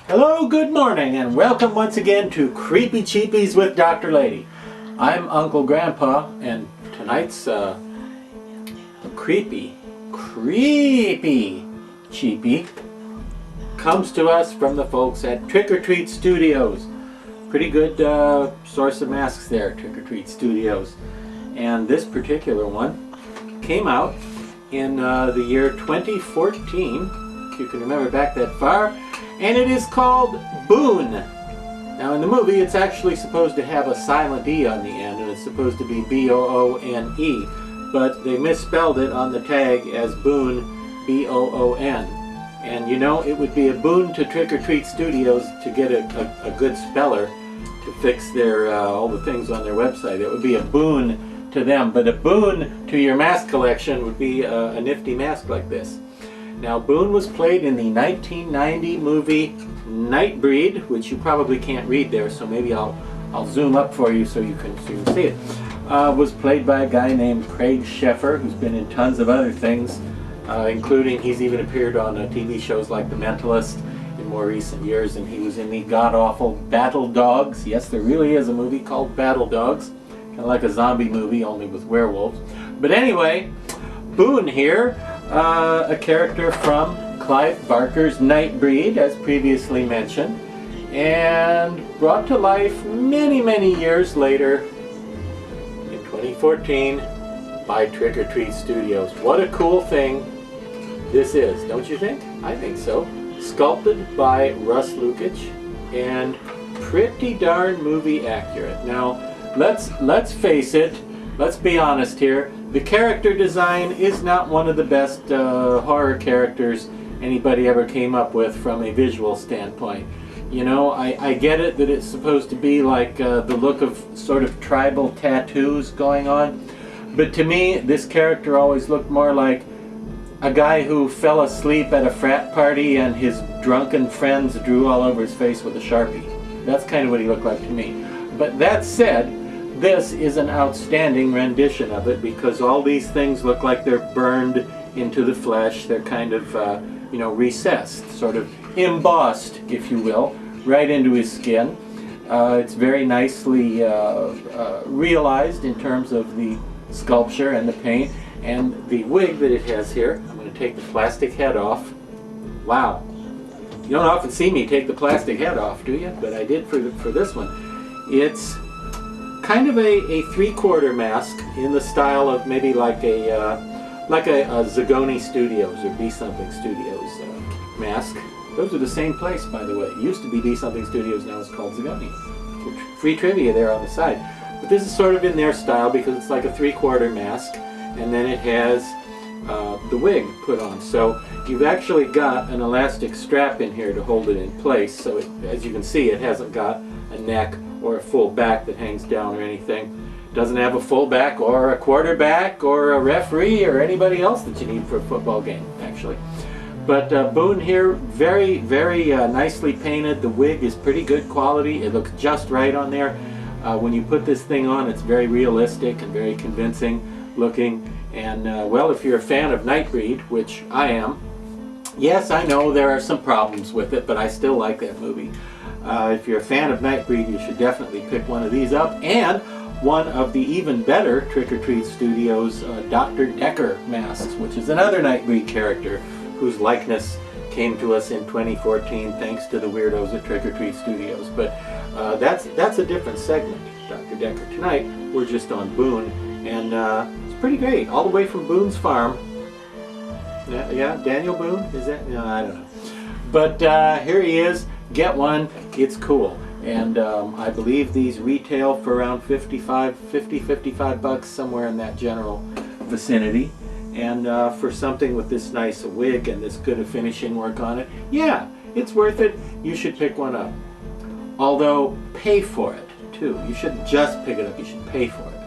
Hello, good morning, and welcome once again to Creepy Cheapies with Dr. Lady. I'm Uncle Grandpa, and tonight's creepy cheapie comes to us from the folks at Trick or Treat Studios. Pretty good source of masks there, Trick or Treat Studios. And this particular one came out in the year 2014, if you can remember back that far. And it is called Boone. Now in the movie it's actually supposed to have a silent E on the end, and it's supposed to be B-O-O-N-E, but they misspelled it on the tag as Boone, B-O-O-N. And you know, it would be a boon to Trick or Treat Studios to get a good speller to fix their all the things on their website. It would be a boon to them, but a boon to your mask collection would be a nifty mask like this. Now, Boone was played in the 1990 movie Nightbreed, which you probably can't read there, so maybe I'll zoom up for you so you can see it. Was played by a guy named Craig Sheffer, who's been in tons of other things, including he's even appeared on TV shows like The Mentalist in more recent years, and he was in the god-awful Battle Dogs. Yes, there really is a movie called Battle Dogs, kind of like a zombie movie, only with werewolves. But anyway, Boone here, a character from Clive Barker's Nightbreed, as previously mentioned, and brought to life many years later in 2014 by Trick or Treat Studios. What a cool thing this is, don't you think? I think so. Sculpted by Russ Lukich and pretty darn movie accurate. Now, let's face it, let's be honest here. The character design is not one of the best horror characters anybody ever came up with from a visual standpoint. You know, I get it that it's supposed to be like the look of sort of tribal tattoos going on, but to me this character always looked more like a guy who fell asleep at a frat party and his drunken friends drew all over his face with a Sharpie. That's kind of what he looked like to me. But that said, this is an outstanding rendition of it, because all these things look like they're burned into the flesh. They're kind of, you know, recessed, sort of embossed, if you will, right into his skin. It's very nicely realized in terms of the sculpture and the paint. And the wig that it has here, I'm going to take the plastic head off. Wow. You don't often see me take the plastic head off, do you? But I did for this one. It's kind of a three-quarter mask in the style of maybe like a Zagoni Studios or Be Something Studios mask. Those are the same place, by the way. It used to be Be Something Studios, now it's called Zagoni. Free trivia there on the side. But this is sort of in their style because it's like a three-quarter mask, and then it has the wig put on. So you've actually got an elastic strap in here to hold it in place. So as you can see, it hasn't got a neck or a full back that hangs down or anything. Doesn't have a full back or a quarterback or a referee or anybody else that you need for a football game, actually. But Boone here, very nicely painted. The wig is pretty good quality. It looks just right on there. When you put this thing on, it's very realistic and very convincing looking. And well, if you're a fan of Nightbreed, which I am, yes, I know there are some problems with it, but I still like that movie. If you're a fan of Nightbreed, you should definitely pick one of these up, and one of the even better Trick or Treat Studios Dr. Decker masks, which is another Nightbreed character whose likeness came to us in 2014 thanks to the weirdos at Trick or Treat Studios. But that's a different segment, Dr. Decker. Tonight we're just on Boone, and it's pretty great, all the way from Boone's farm. Yeah, Daniel Boone, is that? No, I don't know. But here he is. Get one, it's cool. And I believe these retail for around 55 bucks, somewhere in that general vicinity. And for something with this nice wig and this good of finishing work on it, yeah, it's worth it. You should pick one up. Although, pay for it too. You shouldn't just pick it up, you should pay for it.